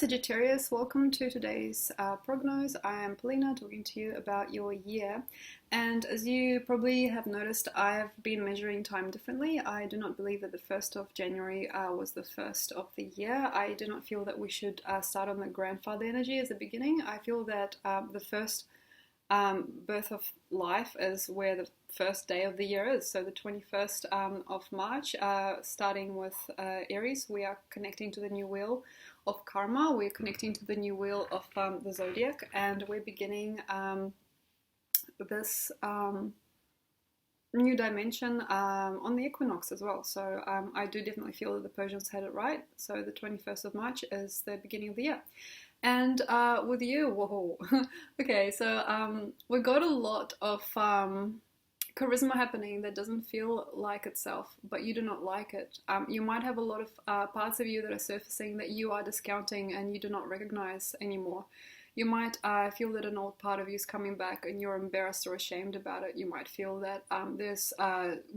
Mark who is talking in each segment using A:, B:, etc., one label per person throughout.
A: Sagittarius, welcome to today's prognosis. I am Polina talking to you about your year. And as you probably have noticed, I've been measuring time differently. I do not believe that the 1st of January was the first of the year. I do not feel that we should start on the grandfather energy as the beginning. I feel that the first birth of life is where the first day of the year is. So the 21st of March, starting with Aries, we are connecting to the new wheel of karma. We're connecting to the new wheel of the zodiac, and we're beginning this new dimension on the equinox as well. So I do definitely feel that the Persians had it right. So the 21st of March is the beginning of the year. And with you, whoa. Okay, so we got a lot of charisma happening that doesn't feel like itself, but you do not like it. You might have a lot of parts of you that are surfacing that you are discounting and you do not recognize anymore. You might feel that an old part of you is coming back and you're embarrassed or ashamed about it. You might feel that there's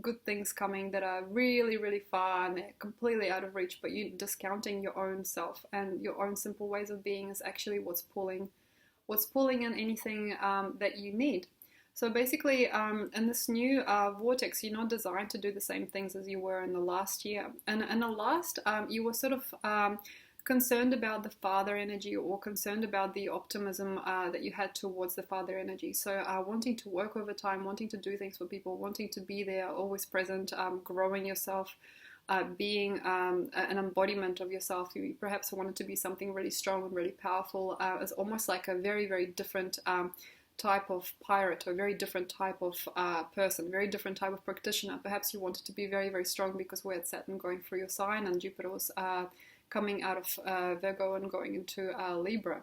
A: good things coming that are really, really far and they're completely out of reach, but you're discounting your own self, and your own simple ways of being is actually what's pulling in anything that you need. So basically, in this new vortex, you're not designed to do the same things as you were in the last year. And in the last, you were sort of concerned about the father energy, or concerned about the optimism that you had towards the father energy. So wanting to work overtime, wanting to do things for people, wanting to be there, always present, growing yourself, being an embodiment of yourself. You perhaps wanted to be something really strong and really powerful. It's almost like a very, very different type of pirate, or very different type of person, very different type of practitioner. Perhaps you wanted to be very, very strong because we had Saturn going through your sign and Jupiter was coming out of Virgo and going into Libra.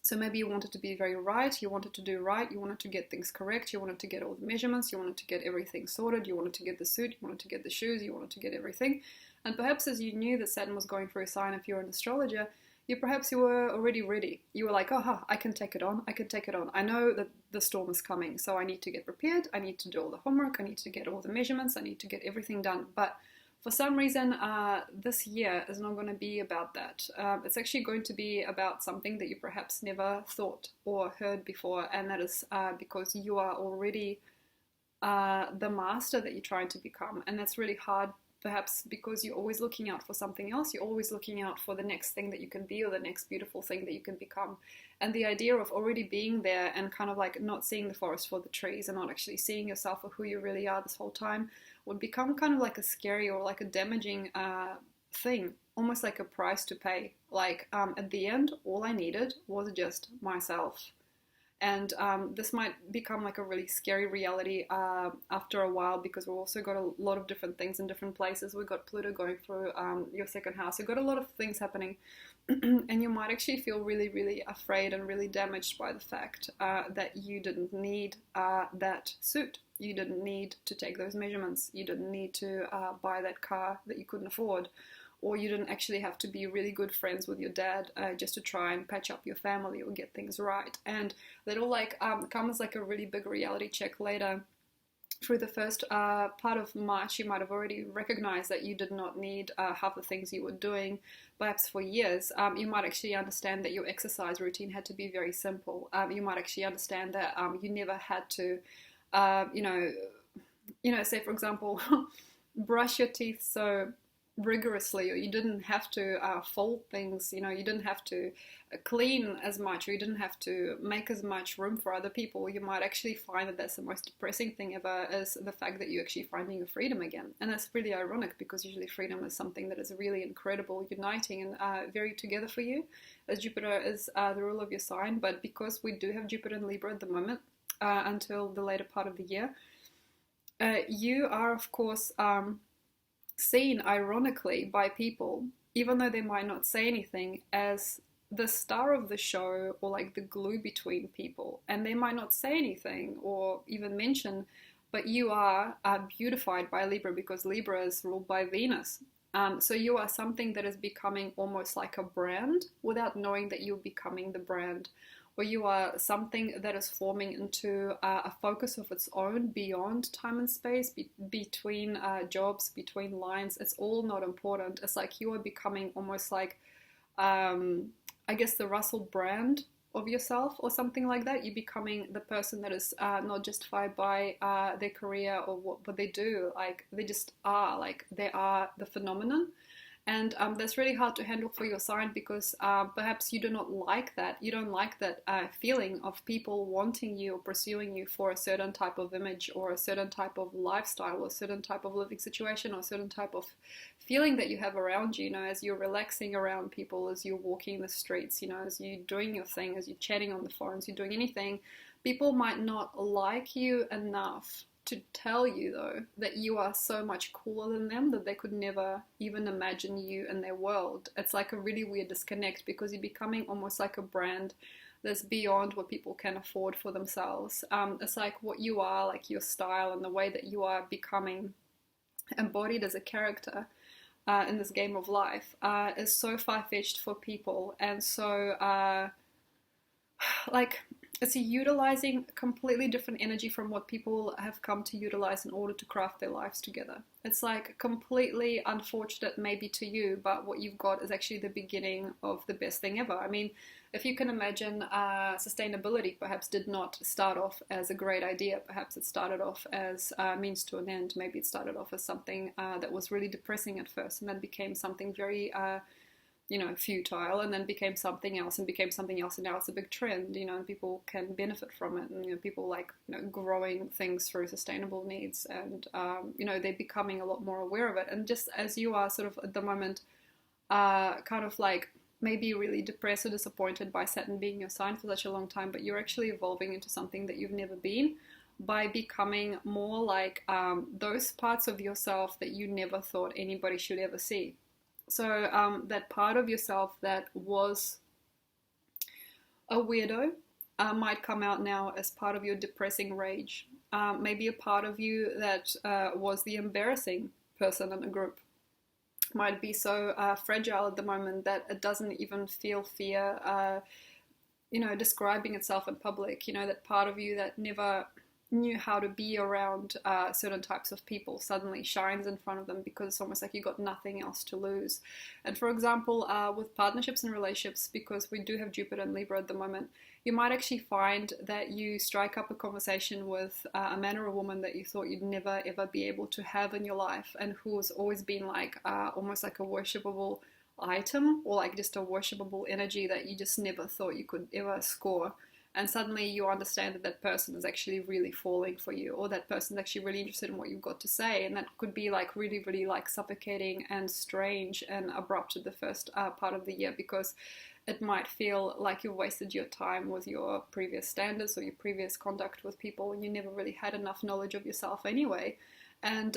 A: So maybe you wanted to be very right, you wanted to do right, you wanted to get things correct, you wanted to get all the measurements, you wanted to get everything sorted, you wanted to get the suit, you wanted to get the shoes, you wanted to get everything. And perhaps as you knew that Saturn was going through a sign, if you're an astrologer, you were already ready. You were like, oh, I can take it on, I can take it on. I know that the storm is coming, so I need to get prepared, I need to do all the homework, I need to get all the measurements, I need to get everything done. But for some reason, this year is not going to be about that. It's actually going to be about something that you perhaps never thought or heard before, and that is because you are already the master that you're trying to become, and that's really hard. Perhaps because you're always looking out for something else, you're always looking out for the next thing that you can be, or the next beautiful thing that you can become. And the idea of already being there and kind of like not seeing the forest for the trees and not actually seeing yourself for who you really are this whole time would become kind of like a scary or like a damaging thing, almost like a price to pay. Like at the end, all I needed was just myself. And this might become like a really scary reality after a while, because we've also got a lot of different things in different places. We've got Pluto going through your second house. You've got a lot of things happening. And you might actually feel really, really afraid and really damaged by the fact that you didn't need that suit. You didn't need to take those measurements. You didn't need to buy that car that you couldn't afford. Or you didn't actually have to be really good friends with your dad just to try and patch up your family or get things right. And that'll like come as like a really big reality check later. Through the first part of March, you might have already recognized that you did not need half the things you were doing, perhaps for years. You might actually understand that your exercise routine had to be very simple. You might actually understand that you never had to, say for example, brush your teeth so rigorously, or you didn't have to fold things, you didn't have to clean as much, or you didn't have to make as much room for other people. You might actually find that that's the most depressing thing ever, is the fact that you're actually finding your freedom again. And that's really ironic, because usually freedom is something that is really incredible, uniting and very together for you, as Jupiter is the ruler of your sign. But because we do have Jupiter in Libra at the moment, until the later part of the year, you are of course seen ironically by people, even though they might not say anything, as the star of the show, or like the glue between people. And they might not say anything or even mention, but you are beautified by Libra, because Libra is ruled by Venus. So you are something that is becoming almost like a brand without knowing that you're becoming the brand. Or you are something that is forming into a focus of its own beyond time and space, between jobs, between lines. It's all not important. It's like you are becoming almost like I guess, the Russell brand of yourself or something like that. You're becoming the person that is not justified by their career or what they do. Like they just are, like they are the phenomenon. And that's really hard to handle for your sign because perhaps you do not like that. You don't like that feeling of people wanting you or pursuing you for a certain type of image or a certain type of lifestyle or a certain type of living situation or a certain type of feeling that you have around you, as you're relaxing around people, as you're walking the streets, as you're doing your thing, as you're chatting on the phones, you're doing anything. People might not like you enough to tell you, though, that you are so much cooler than them that they could never even imagine you in their world. It's like a really weird disconnect because you're becoming almost like a brand that's beyond what people can afford for themselves. It's like what you are, like your style and the way that you are becoming embodied as a character in this game of life is so far-fetched for people, and so like it's utilizing completely different energy from what people have come to utilize in order to craft their lives together. It's like completely unfortunate maybe to you, but what you've got is actually the beginning of the best thing ever. I mean, if you can imagine, sustainability perhaps did not start off as a great idea. Perhaps it started off as a means to an end. Maybe it started off as something that was really depressing at first and then became something very futile, and then became something else and became something else, and now it's a big trend, and people can benefit from it, and people like growing things through sustainable needs, and they're becoming a lot more aware of it. And just as you are sort of at the moment kind of like maybe really depressed or disappointed by Saturn being your sign for such a long time, but you're actually evolving into something that you've never been by becoming more like those parts of yourself that you never thought anybody should ever see. So that part of yourself that was a weirdo might come out now as part of your depressing rage. Maybe a part of you that was the embarrassing person in a group might be so fragile at the moment that it doesn't even feel fear, describing itself in public. That part of you that never knew how to be around certain types of people suddenly shines in front of them because it's almost like you got nothing else to lose. And for example, with partnerships and relationships, because we do have Jupiter and Libra at the moment, you might actually find that you strike up a conversation with a man or a woman that you thought you'd never ever be able to have in your life, and who has always been like almost like a worshipable item, or like just a worshipable energy that you just never thought you could ever score. And suddenly you understand that that person is actually really falling for you, or that person is actually really interested in what you've got to say. And that could be like really, really like suffocating and strange and abrupt at the first part of the year, because it might feel like you've wasted your time with your previous standards or your previous conduct with people, and you never really had enough knowledge of yourself anyway. And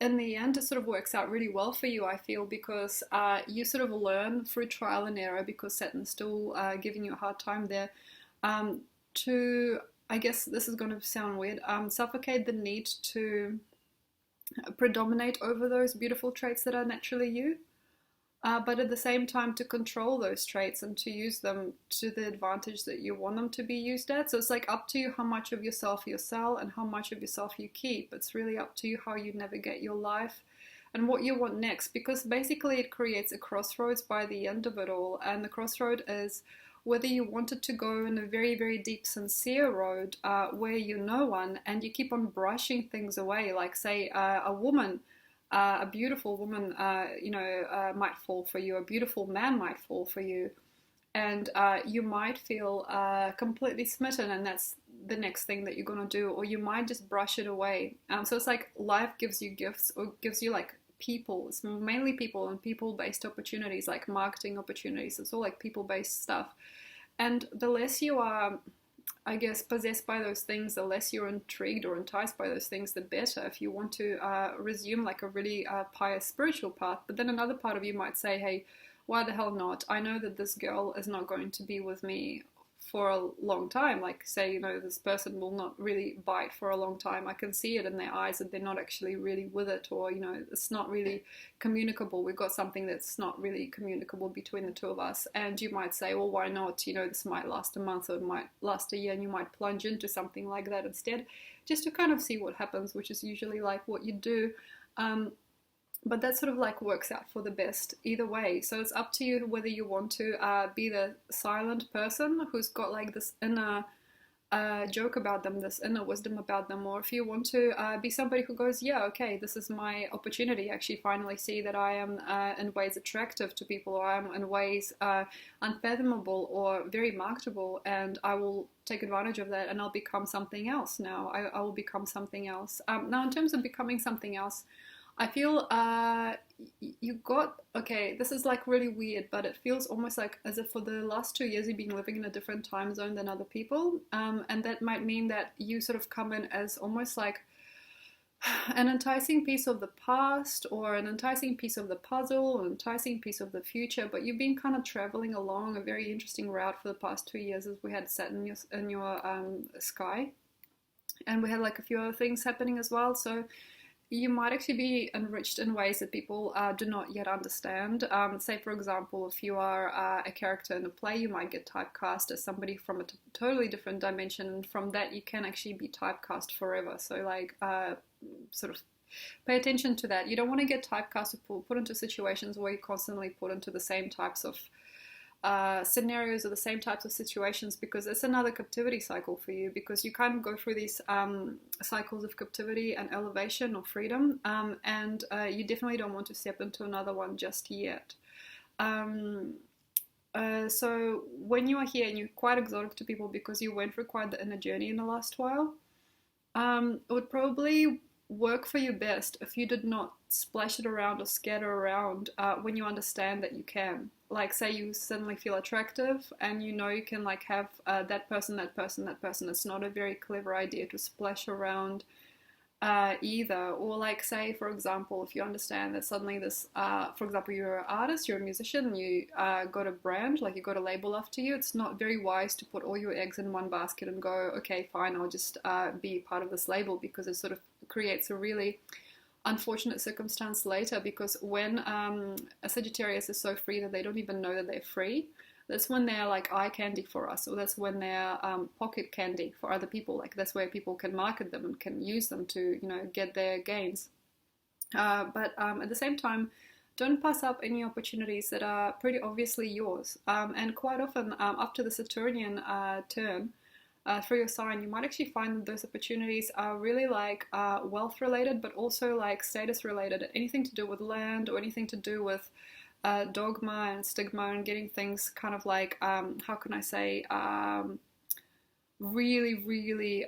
A: in the end, it sort of works out really well for you, I feel, because you sort of learn through trial and error, because Saturn's still giving you a hard time there, to, I guess this is going to sound weird, suffocate the need to predominate over those beautiful traits that are naturally you, but at the same time to control those traits and to use them to the advantage that you want them to be used at. So it's like up to you how much of yourself you sell and how much of yourself you keep. It's really up to you how you navigate your life and what you want next, because basically it creates a crossroads by the end of it all. And the crossroad is whether you wanted to go in a very, very deep, sincere road where you know one and you keep on brushing things away, like say a woman, a beautiful woman, might fall for you. A beautiful man might fall for you, and you might feel completely smitten, and that's the next thing that you're gonna do, or you might just brush it away. So it's like life gives you gifts, or gives you like people. It's mainly people and people-based opportunities, like marketing opportunities. It's all like people-based stuff, and the less you are, I guess, possessed by those things, the less you're intrigued or enticed by those things, the better, if you want to resume like a really pious spiritual path. But then another part of you might say, hey, why the hell not? I know that this girl is not going to be with me for a long time. Like say, this person will not really bite for a long time. I can see it in their eyes that they're not actually really with it, or, it's not really communicable. We've got something that's not really communicable between the two of us. And you might say, well, why not? This might last a month, or it might last a year, and you might plunge into something like that instead, just to kind of see what happens, which is usually like what you do. but that sort of like works out for the best either way. So it's up to you whether you want to be the silent person who's got like this inner joke about them, this inner wisdom about them, or if you want to be somebody who goes, yeah, okay, this is my opportunity. I actually finally see that I am in ways attractive to people, or I'm in ways unfathomable or very marketable, and I will take advantage of that, and I'll become something else now. I will become something else. Now, in terms of becoming something else, I feel you got, okay, this is like really weird, but it feels almost like as if for the last 2 years you've been living in a different time zone than other people. And that might mean that you sort of come in as almost like an enticing piece of the past, or an enticing piece of the puzzle, an enticing piece of the future, but you've been kind of traveling along a very interesting route for the past 2 years, as we had Saturn in your sky. And we had like a few other things happening as well. So you might actually be enriched in ways that people do not yet understand. Say, for example, if you are a character in a play, you might get typecast as somebody from a totally different dimension, and from that you can actually be typecast forever. So, like, sort of pay attention to that. You don't want to get typecast or put into situations where you're constantly put into the same types of scenarios or the same types of situations, because it's another captivity cycle for you, because you kind of go through these cycles of captivity and elevation or freedom, and you definitely don't want to step into another one just yet. So when you are here and you're quite exotic to people because you went through quite the inner journey in the last while, it would probably work for you best if you did not splash it around or scatter around when you understand that you can. Like, say you suddenly feel attractive and you know you can like have that person, that person, that person. It's not a very clever idea to splash around either. Or like, say, for example, if you understand that suddenly this, for example, you're an artist, you're a musician, you got a brand, like you got a label after you, it's not very wise to put all your eggs in one basket and go, okay, fine, I'll just be part of this label, because it sort of creates a really unfortunate circumstance later, because when a Sagittarius is so free that they don't even know that they're free, that's when they're like eye candy for us, or that's when they're pocket candy for other people. Like, that's where people can market them and can use them to, you know, get their gains. But at the same time, don't pass up any opportunities that are pretty obviously yours. And quite often, after the Saturnian turn, through your sign, you might actually find that those opportunities are really like wealth related, but also like status related. Anything to do with land, or anything to do with dogma and stigma, and getting things kind of like, how can I say, really, really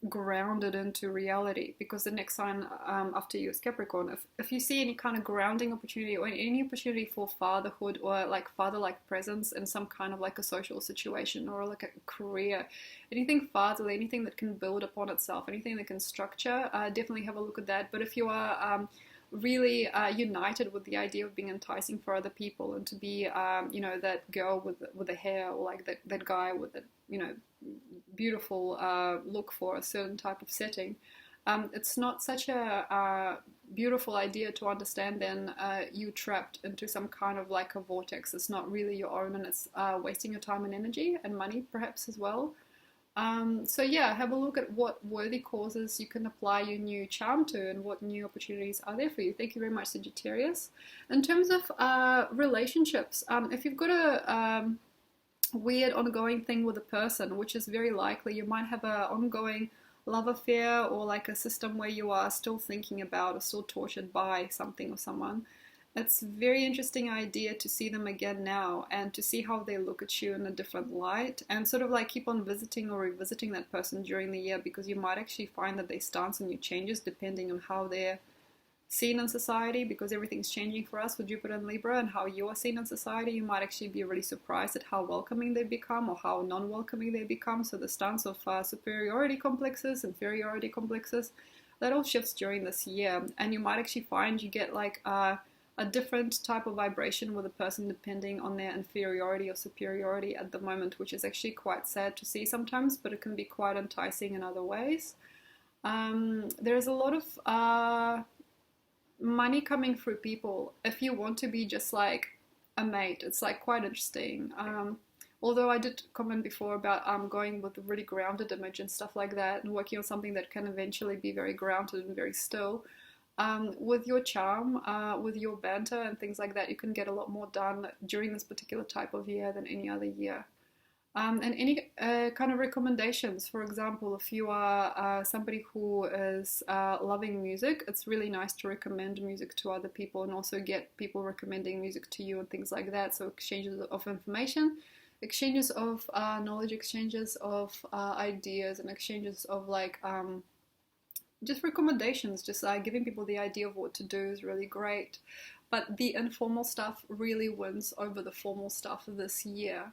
A: grounded into reality. Because the next sign after you is Capricorn. If you see any kind of grounding opportunity, or any opportunity for fatherhood, or like father-like presence in some kind of like a social situation, or like a career, anything fatherly, anything that can build upon itself, anything that can structure, definitely have a look at that. But if you are really united with the idea of being enticing for other people, and to be, you know, that girl with the hair, or like that guy with the, you know, beautiful look for a certain type of setting, it's not such a beautiful idea to understand then you trapped into some kind of like a vortex. It's not really your own, and it's wasting your time and energy and money perhaps as well. So yeah, have a look at what worthy causes you can apply your new charm to, and what new opportunities are there for you. Thank you very much, Sagittarius. In terms of relationships, if you've got a weird ongoing thing with a person, which is very likely, you might have an ongoing love affair, or like a system where you are still thinking about or still tortured by something or someone. It's a very interesting idea to see them again now, and to see how they look at you in a different light, and sort of like keep on visiting or revisiting that person during the year, because you might actually find that their stance on you changes depending on how they're seen in society, because everything's changing for us with Jupiter and Libra, and how you are seen in society. You might actually be really surprised at how welcoming they become, or how non-welcoming they become. So the stance of superiority complexes, inferiority complexes, that all shifts during this year, and you might actually find you get like a different type of vibration with a person depending on their inferiority or superiority at the moment, which is actually quite sad to see sometimes, but it can be quite enticing in other ways. There's a lot of money coming through people. If you want to be just like a mate, it's like quite interesting. Although I did comment before about going with a really grounded image and stuff like that, and working on something that can eventually be very grounded and very still. With your charm, with your banter and things like that, you can get a lot more done during this particular type of year than any other year. And any kind of recommendations, for example, if you are somebody who is loving music, it's really nice to recommend music to other people and also get people recommending music to you and things like that. So exchanges of information, exchanges of knowledge, exchanges of ideas, and exchanges of like just recommendations, just giving people the idea of what to do is really great. But the informal stuff really wins over the formal stuff this year.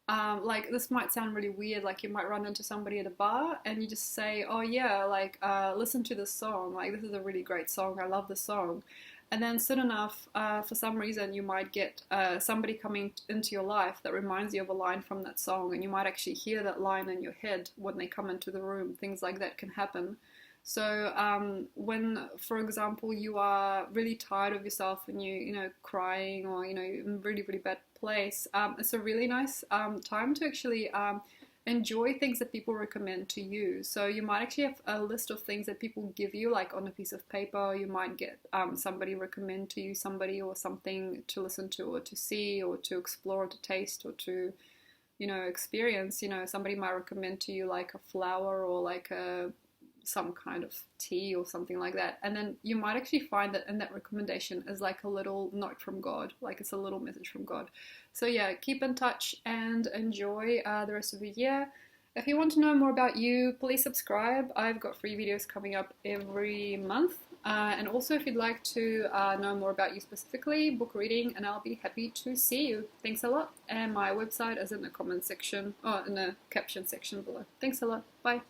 A: Like this might sound really weird, like you might run into somebody at a bar and you just say, oh yeah, like listen to this song, like this is a really great song, I love the song. And then soon enough, for some reason, you might get somebody coming into your life that reminds you of a line from that song, and you might actually hear that line in your head when they come into the room. Things like that can happen. So when, for example, you are really tired of yourself and you know, crying, or, you know, you're in a really, really bad place, it's a really nice time to actually enjoy things that people recommend to you. So you might actually have a list of things that people give you, like on a piece of paper. You might get somebody recommend to you somebody or something to listen to or to see or to explore or to taste or to, you know, experience. You know, somebody might recommend to you like a flower or like some kind of tea or something like that, and then you might actually find that in that recommendation is like a little note from God, like it's a little message from God. So yeah, keep in touch and enjoy the rest of the year. If you want to know more about you, please subscribe. I've got free videos coming up every month, and also if you'd like to know more about you specifically, book reading, and I'll be happy to see you. Thanks a lot, and my website is in the comment section, or in the caption section below. Thanks a lot. Bye.